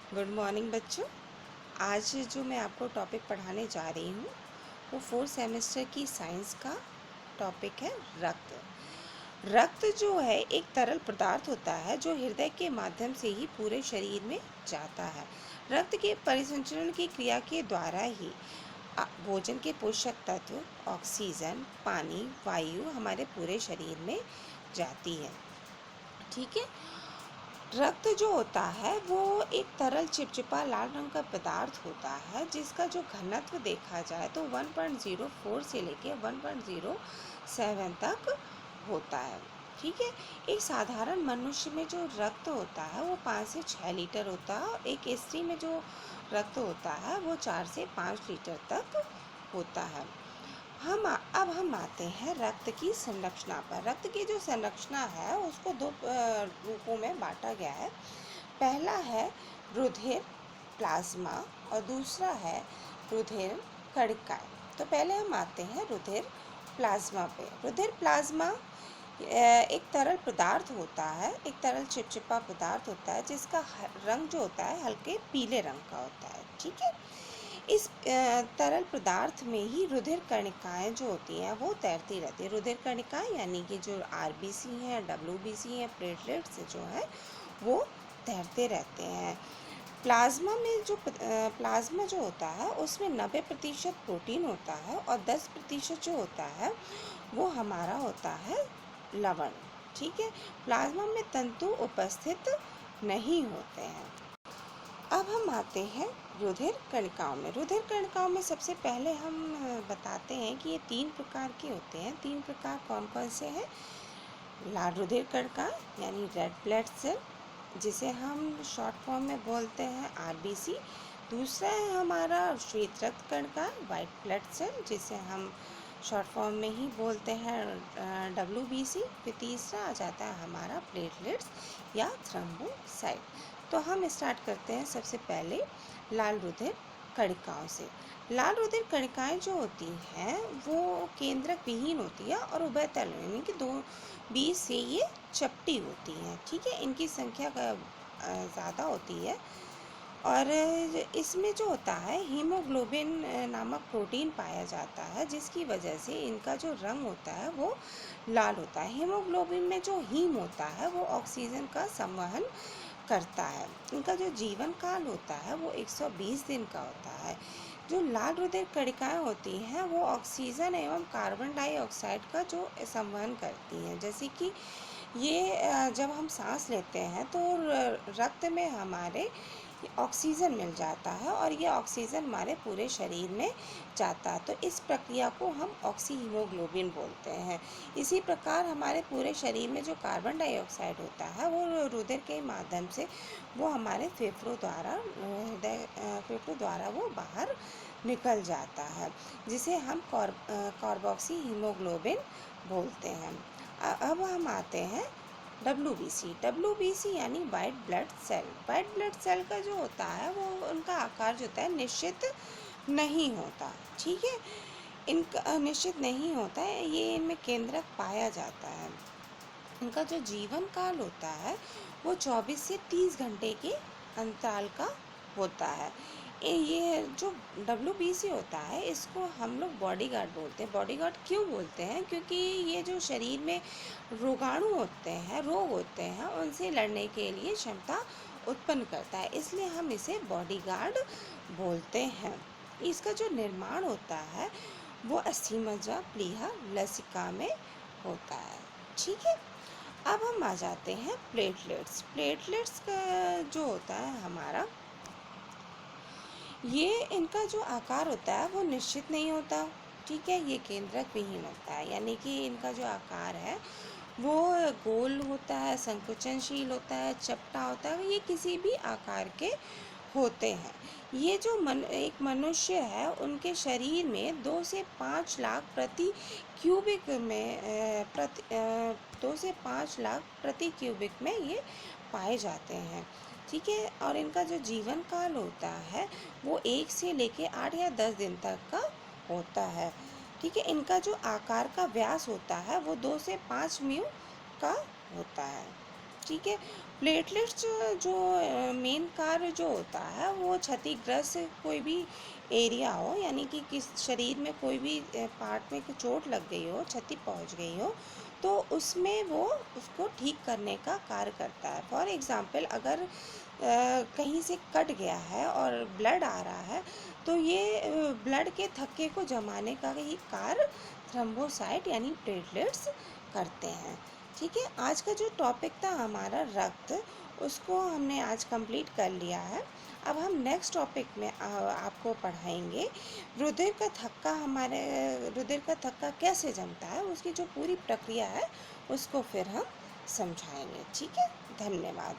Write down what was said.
Good morning बच्चों। आज जो मैं आपको टॉपिक पढ़ाने जा रही हूँ वो फोर्थ सेमेस्टर की साइंस का टॉपिक है रक्त। रक्त जो है एक तरल पदार्थ होता है जो हृदय के माध्यम से ही पूरे शरीर में जाता है। रक्त के परिसंचरण की क्रिया के द्वारा ही भोजन के पोषक तत्व, ऑक्सीजन, पानी, वायु हमारे पूरे शरीर में जाती है। ठीक है। रक्त जो होता है वो एक तरल चिपचिपा लाल रंग का पदार्थ होता है जिसका जो घनत्व देखा जाए तो 1.04 से लेके 1.07 तक होता है। ठीक है। एक साधारण मनुष्य में जो रक्त होता है वो 5 से 6 लीटर होता है और एक स्त्री में जो रक्त होता है वो 4 से 5 लीटर तक होता है। अब हम आते हैं रक्त की संरचना पर। रक्त की जो संरचना है उसको दो रूपों में बांटा गया है। पहला है रुधिर प्लाज्मा और दूसरा है रुधिर कणिकाएं। तो पहले हम आते हैं रुधिर प्लाज्मा पे। रुधिर प्लाज्मा एक तरल पदार्थ होता है, एक तरल चिपचिपा पदार्थ होता है जिसका रंग जो होता है हल्के पीले रंग का होता है। ठीक है। इस तरल पदार्थ में ही रुधिर कणिकाएं जो होती हैं वो तैरती रहती है। रुधिर कणिकाएं यानी कि जो आरबीसी हैं, डब्ल्यूबीसी हैं, प्लेटलेट्स जो है वो तैरते रहते हैं। प्लाज्मा जो होता है उसमें 90% प्रोटीन होता है और 10% जो होता है वो हमारा होता है लवण। ठीक है। प्लाज्मा में तंतु उपस्थित नहीं होते हैं। अब हम आते हैं रुधिर कणिकाओं में। रुधिर कणिकाओं में सबसे पहले हम बताते हैं कि ये 3 प्रकार के होते हैं। 3 प्रकार कौन कौन से हैं? लाल रुधिर कणिका यानी रेड ब्लड सेल, जिसे हम शॉर्ट फॉर्म में बोलते हैं आरबीसी। दूसरा है हमारा श्वेत रक्त कणिका वाइट ब्लड सेल, जिसे हम शॉर्ट फॉर्म में ही बोलते हैं डब्ल्यूबीसी। फिर तीसरा आ जाता है हमारा प्लेटलेट्स या थ्रोम्बोसाइट। तो हम स्टार्ट करते हैं सबसे पहले लाल रुधिर कणिकाओं से। लाल रुधिर कणिकाएं जो होती हैं वो केंद्रक विहीन होती है और उभयतल यानी कि दो बीच से ये चपटी होती हैं। ठीक है। इनकी संख्या ज़्यादा होती है और इसमें जो होता है हीमोग्लोबिन नामक प्रोटीन पाया जाता है जिसकी वजह से इनका जो रंग होता है वो लाल होता है। हीमोग्लोबिन में जो हीम होता है वो ऑक्सीजन का संवहन करता है। इनका जो जीवन काल होता है वो 120 दिन का होता है। जो लाल रुधिर कणिकाएं होती हैं वो ऑक्सीजन एवं कार्बन डाइऑक्साइड का जो संवहन करती हैं। जैसे कि ये जब हम सांस लेते हैं तो रक्त में हमारे ऑक्सीजन मिल जाता है और ये ऑक्सीजन हमारे पूरे शरीर में जाता है। तो इस प्रक्रिया को हम ऑक्सी हीमोग्लोबिन बोलते हैं। इसी प्रकार हमारे पूरे शरीर में जो कार्बन डाइऑक्साइड होता है वो रुधिर के माध्यम से वो हमारे फेफड़ों द्वारा वो बाहर निकल जाता है, जिसे हम कार्बोक्सी हीमोग्लोबिन बोलते हैं। अब हम आते हैं डब्ल्यूबीसी यानी white blood cell. White blood cell का जो होता है वो उनका आकार जो होता है निश्चित नहीं होता। ठीक है। इनका निश्चित नहीं होता है, ये इनमें केंद्रक पाया जाता है। इनका जो जीवन काल होता है वो 24 से 30 घंटे के अंतराल का होता है। ये जो डब्ल्यूबीसी होता है इसको हम लोग बॉडीगार्ड बोलते हैं। बॉडीगार्ड क्यों बोलते हैं? क्योंकि ये जो शरीर में रोगाणु होते हैं, रोग होते हैं, उनसे लड़ने के लिए क्षमता उत्पन्न करता है, इसलिए हम इसे बॉडीगार्ड बोलते हैं। इसका जो निर्माण होता है वो अस्थिमज्जा प्लीहा लसिका में होता है। ठीक है। अब हम आ जाते हैं प्लेटलेट्स। प्लेटलेट्स का जो होता है हमारा, ये इनका जो आकार होता है वो निश्चित नहीं होता। ठीक है। ये केंद्रक विहीन होता है यानी कि इनका जो आकार है वो गोल होता है, संकुचनशील होता है, चपटा होता है, ये किसी भी आकार के होते हैं। ये जो एक मनुष्य है उनके शरीर में 2 से 5 लाख प्रति क्यूबिक में 2 से 5 लाख प्रति क्यूबिक में ये पाए जाते हैं। ठीक है। और इनका जो जीवन काल होता है वो 1 से लेके 8 या 10 दिन तक का होता है। ठीक है। इनका जो आकार का व्यास होता है वो 2 से 5 म्यू का होता है। ठीक है। प्लेटलेट्स जो मेन कार्य जो होता है वो क्षतिग्रस्त कोई भी एरिया हो, यानी कि किस शरीर में कोई भी पार्ट में चोट लग गई हो, क्षति पहुंच गई हो, तो उसमें वो उसको ठीक करने का कार्य करता है। फॉर एग्ज़ाम्पल अगर कहीं से कट गया है और ब्लड आ रहा है, तो ये ब्लड के थक्के को जमाने का ही कार्य थ्रोम्बोसाइट यानी प्लेटलेट्स करते हैं। ठीक है, आज का जो टॉपिक था हमारा रक्त, उसको हमने आज कंप्लीट कर लिया है। अब हम नेक्स्ट टॉपिक में आपको पढ़ाएंगे रुधिर का थक्का कैसे जमता है, उसकी जो पूरी प्रक्रिया है उसको फिर हम समझाएंगे। ठीक है, धन्यवाद।